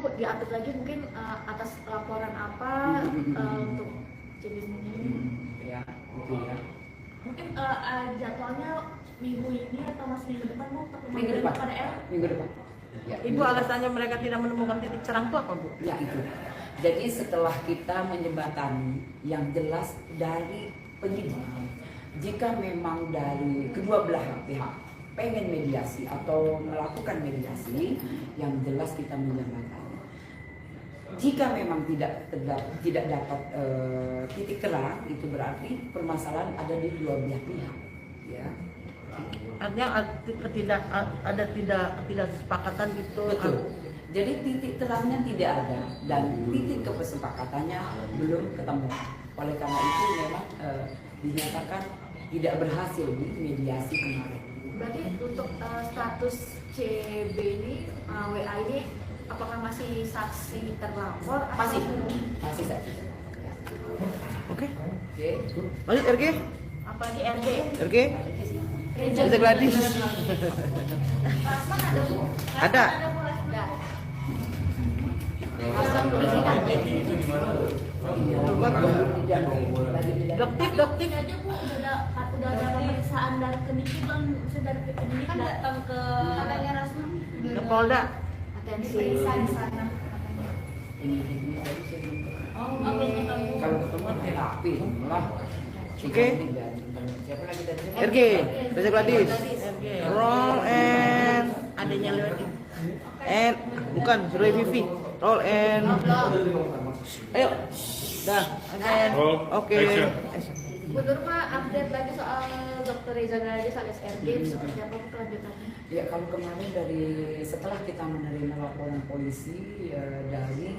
Bu diupdate lagi mungkin atas laporan apa untuk jadi ini. Ya, itu ya. Mungkin jadwalnya minggu ini atau masih minggu depan Bu? Minggu depan. Pada R? Minggu depan. Ya, Ibu alasannya mereka tidak menemukan titik cerang itu apa, Bu? Ya itu. Jadi setelah kita menjembatani yang jelas dari penyidik, jika memang dari kedua belah pihak pengen mediasi atau melakukan mediasi, yang jelas kita menjembatani. Jika memang tidak dapat titik terang, itu berarti permasalahan ada di dua belah pihak. Ya. Artinya tidak kesepakatan gitu. Betul. Jadi titik terangnya tidak ada dan titik kesepakatannya belum ketemu. Oleh karena itu memang dinyatakan tidak berhasil di mediasi kemarin. Berarti untuk status CB ini, WA ini apakah masih saksi terlapor? Masih saja. Oke. Oke. Lanjut RG. Apalagi RG? RG. Bisa Gladys. Rasman ada Bu? Ada. Enggak. Doktif. Aja Bu, udah ada pemeriksaan dari penyidik kan, dari penyidik datang ke katanya Rasman. Ke Polda. Atensi pemeriksaan di sana. Kalau ketemu terapi lah. Oke. Siapa lagi tadi? RG. Bisa Gladys. Roll and adanya lewat and bukan suruh Vivi. Roll and ayo. Dah. And oke. Bu Nurma, update lagi soal Dr. Reza Gladys alias RG seperti apa kelanjutannya? Ya, kalau kemarin setelah kita menerima laporan polisi dari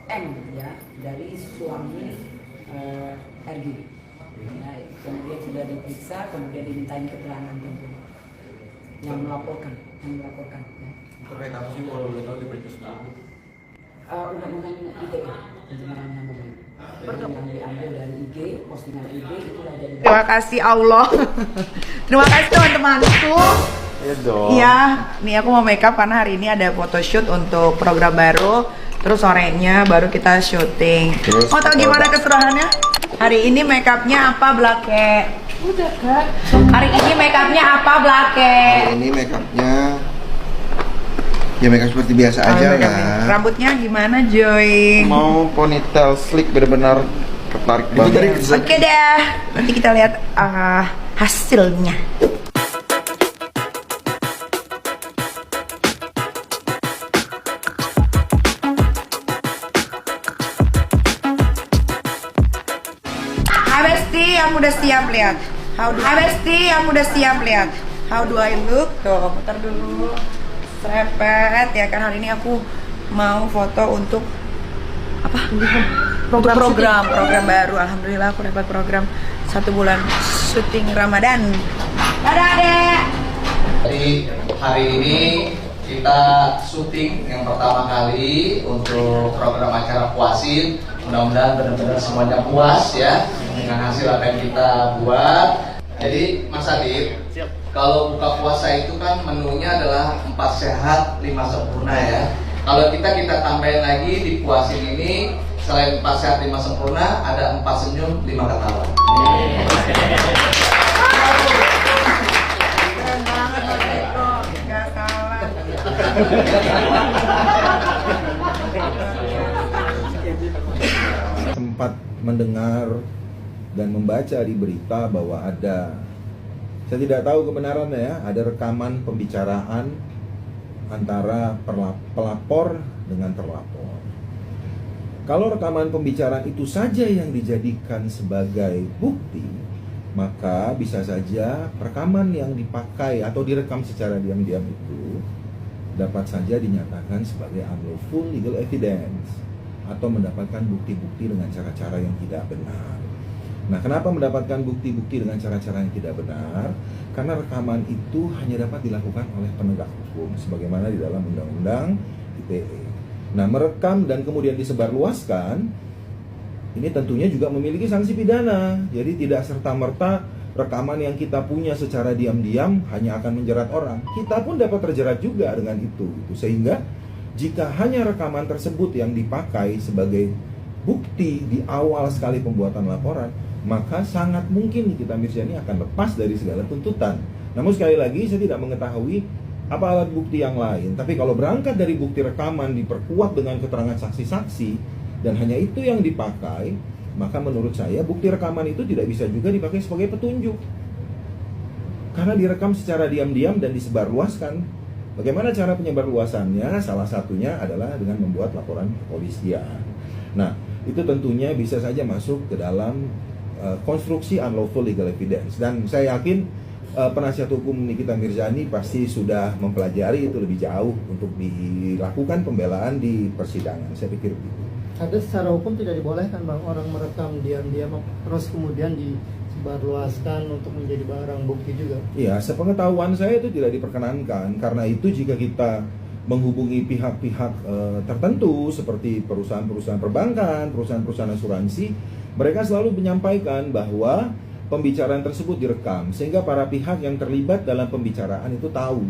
M ya, dari suami RG. Nah, kemudian sudah diperiksa, kemudian dimintain keterangan tentu yang melaporkan ya. Terkait apa sih kalau boleh tahu diperiksa? Undang-undang ITE, pencemaran nama baik. Yang diambil dari IG, postingan IG itulah dari. Terima kasih Allah. Terima kasih teman-temanku. Iya dong. Iya, nih aku mau makeup karena hari ini ada photoshoot untuk program baru. Terus sorenya baru kita syuting. Mau tahu gimana keseruannya? Hari ini makeupnya apa, Blake? Udah, Kak. Hari ini makeupnya apa, Blake? Ini makeupnya ya makeup seperti biasa aja lah. Rambutnya gimana, Joy? Mau ponytail slick benar-benar ketarik banget. Oke dah, nanti kita lihat hasilnya. Hai Besti, aku udah siap lihat. Hai Besti, aku udah siap lihat. How do I look? Tuh, putar dulu. Serepet ya kan, hari ini aku mau foto untuk apa? Program baru. Alhamdulillah aku dapat program 1 bulan syuting Ramadan. Dadah Adek. Jadi hari ini kita syuting yang pertama kali untuk program acara puasin. Mudah-mudahan benar-benar semuanya puas ya dengan hasil apa yang kita buat. Jadi Mas Adit, kalau buka puasa itu kan menunya adalah 4 sehat 5 sempurna ya. Kalau kita tambahin lagi di puasin ini, selain 4 sehat 5 sempurna, ada 4 senyum 5 ketawa. Keren banget Adeko, gak salah. Sempat mendengar dan membaca di berita bahwa saya tidak tahu kebenarannya ya, ada rekaman pembicaraan antara pelapor dengan terlapor. Kalau rekaman pembicaraan itu saja yang dijadikan sebagai bukti, maka bisa saja rekaman yang dipakai atau direkam secara diam-diam itu dapat saja dinyatakan sebagai unlawful legal evidence atau mendapatkan bukti-bukti dengan cara-cara yang tidak benar. Nah, kenapa mendapatkan bukti-bukti dengan cara-cara yang tidak benar? Karena rekaman itu hanya dapat dilakukan oleh penegak hukum sebagaimana di dalam Undang-Undang ITE. Nah, merekam dan kemudian disebarluaskan ini tentunya juga memiliki sanksi pidana. Jadi tidak serta-merta rekaman yang kita punya secara diam-diam hanya akan menjerat orang. Kita pun dapat terjerat juga dengan itu. Sehingga jika hanya rekaman tersebut yang dipakai sebagai bukti di awal sekali pembuatan laporan, maka sangat mungkin Nikita Mirzani akan lepas dari segala tuntutan. Namun sekali lagi, saya tidak mengetahui apa alat bukti yang lain. Tapi kalau berangkat dari bukti rekaman diperkuat dengan keterangan saksi-saksi, dan hanya itu yang dipakai, maka menurut saya bukti rekaman itu tidak bisa juga dipakai sebagai petunjuk. Karena direkam secara diam-diam dan disebarluaskan. Bagaimana cara penyebarluasannya? Salah satunya adalah dengan membuat laporan kepolisian. Nah, itu tentunya bisa saja masuk ke dalam konstruksi unlawful legal evidence. Dan saya yakin penasihat hukum Nikita Mirzani pasti sudah mempelajari itu lebih jauh untuk dilakukan pembelaan di persidangan. Saya pikir begitu. Ada secara hukum tidak dibolehkan Bang orang merekam diam-diam terus kemudian disebarluaskan untuk menjadi barang bukti juga. Iya, sepengetahuan saya itu tidak diperkenankan. Karena itu jika kita menghubungi pihak-pihak tertentu seperti perusahaan-perusahaan perbankan, perusahaan-perusahaan asuransi, mereka selalu menyampaikan bahwa pembicaraan tersebut direkam, sehingga para pihak yang terlibat dalam pembicaraan itu tahu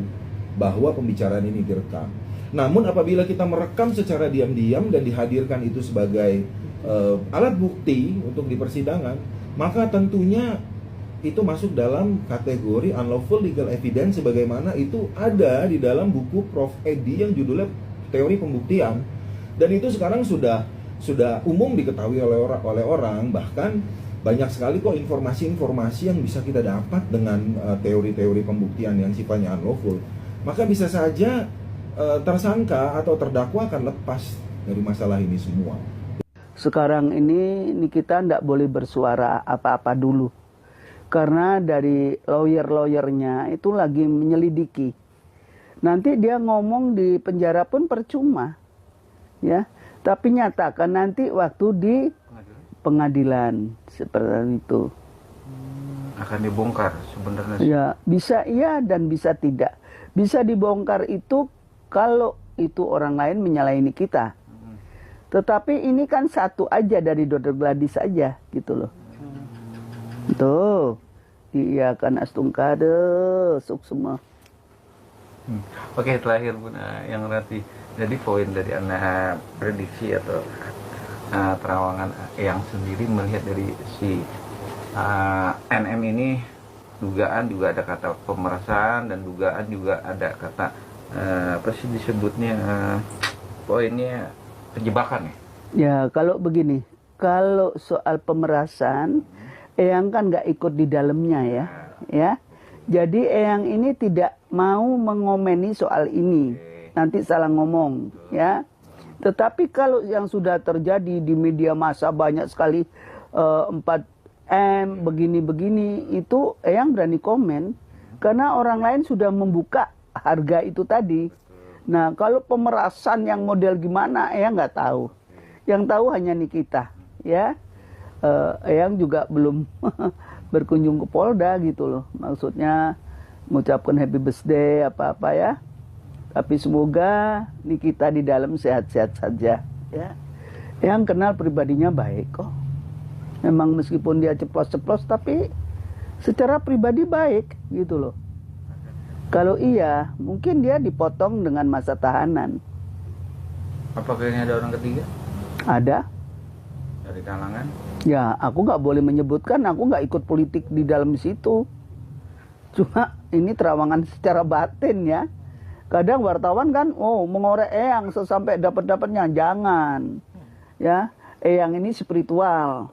bahwa pembicaraan ini direkam. Namun apabila kita merekam secara diam-diam dan dihadirkan itu sebagai alat bukti untuk di persidangan, maka tentunya itu masuk dalam kategori unlawful legal evidence sebagaimana itu ada di dalam buku Prof. Edi yang judulnya Teori Pembuktian. Dan itu sekarang sudah umum diketahui oleh orang, bahkan banyak sekali kok informasi-informasi yang bisa kita dapat dengan teori-teori pembuktian yang sifatnya unlawful. Maka bisa saja tersangka atau terdakwa akan lepas dari masalah ini semua. Sekarang ini Nikita tidak boleh bersuara apa-apa dulu. Karena dari lawyer-lawyernya itu lagi menyelidiki. Nanti dia ngomong di penjara pun percuma. Ya, tapi nyatakan nanti waktu di pengadilan seperti itu. Akan dibongkar sebenarnya. Ya, bisa iya dan bisa tidak. Bisa dibongkar itu kalau itu orang lain menyalahi kita. Tetapi ini kan satu aja dari Dr. Gladys aja gitu loh. Tuh. Iya kan astungkade suk semua. Oke, terakhir Bun, yang nanti jadi poin dari anak prediksi atau terawangan yang sendiri melihat dari si NM ini, dugaan juga ada kata pemerasan dan dugaan juga ada kata apa sih disebutnya poinnya penjebakan ya? Ya kalau begini, kalau soal pemerasan, Eyang kan nggak ikut di dalamnya ya. Jadi Eyang ini tidak mau mengomeni soal ini, nanti salah ngomong ya. Tetapi kalau yang sudah terjadi di media massa banyak sekali 4M begini-begini, itu Eyang berani komen karena orang lain sudah membuka harga itu tadi. Nah kalau pemerasan yang model gimana Eyang nggak tahu. Yang tahu hanya Nikita ya. Eyang juga belum berkunjung ke Polda gitu loh. Maksudnya mengucapkan happy birthday apa-apa ya. Tapi semoga Nikita di dalam sehat-sehat saja ya. Eyang kenal pribadinya baik kok. Memang meskipun dia ceplos-ceplos tapi secara pribadi baik gitu loh. Kalau iya, mungkin dia dipotong dengan masa tahanan. Apakah ini ada orang ketiga? Ada. Dari kalangan? Ya, aku nggak boleh menyebutkan, aku nggak ikut politik di dalam situ. Cuma ini terawangan secara batin ya. Kadang wartawan kan, mengorek Eyang sampai dapat-dapatnya. Jangan. Ya, Eyang ini spiritual,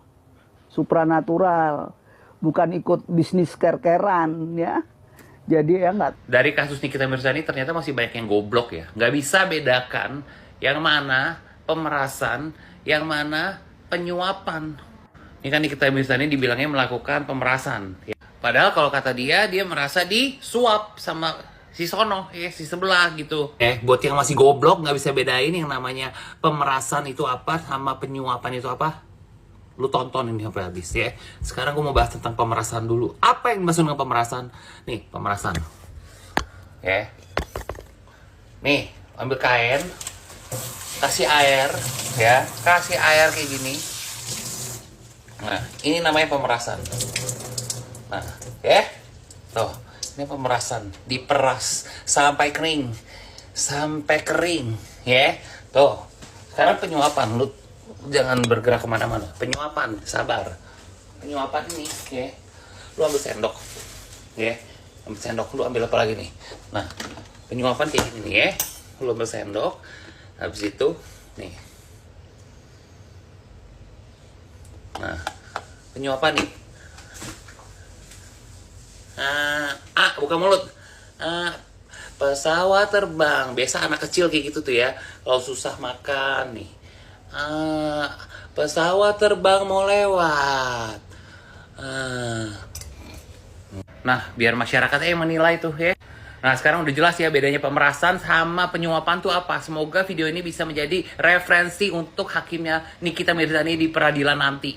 supranatural, bukan ikut bisnis ker-keran ya. Jadi ya nggak. Dari kasus Nikita Mirzani ternyata masih banyak yang goblok ya. Nggak bisa bedakan yang mana pemerasan, yang mana penyuapan. Ini kan Nikita Mirzani dibilangnya melakukan pemerasan. Padahal kalau kata dia merasa disuap sama si sono, si sebelah gitu. Buat yang masih goblok nggak bisa bedain yang namanya pemerasan itu apa sama penyuapan itu apa. Lu tonton ini sampai habis ya. Sekarang gue mau bahas tentang pemerasan dulu. Apa yang dimaksud dengan pemerasan? Nih, pemerasan. Ya. Nih, ambil kain, kasih air, ya. Kasih air kayak gini. Nah, ini namanya pemerasan. Nah, ya. Tuh, ini pemerasan. Diperas sampai kering. Sampai kering, Ya, tuh. Sekarang penyuapan, lu jangan bergerak kemana-mana. Penyuapan, sabar. Penyuapan ini, ya. Lu ambil sendok, ya. Ambil sendok, lu ambil apa lagi nih? Nah, penyuapan kayak gini nih, ya. Lu ambil sendok, habis itu, nih. Nah, penyuapan nih. Buka mulut. Pesawat terbang. Biasa anak kecil kayak gitu tuh ya. Kalau susah makan nih. Pesawat terbang mau lewat. Nah, biar masyarakat yang menilai tuh ya. Nah, sekarang udah jelas ya bedanya pemerasan sama penyuapan tuh apa. Semoga video ini bisa menjadi referensi untuk hakimnya Nikita Mirzani di peradilan nanti.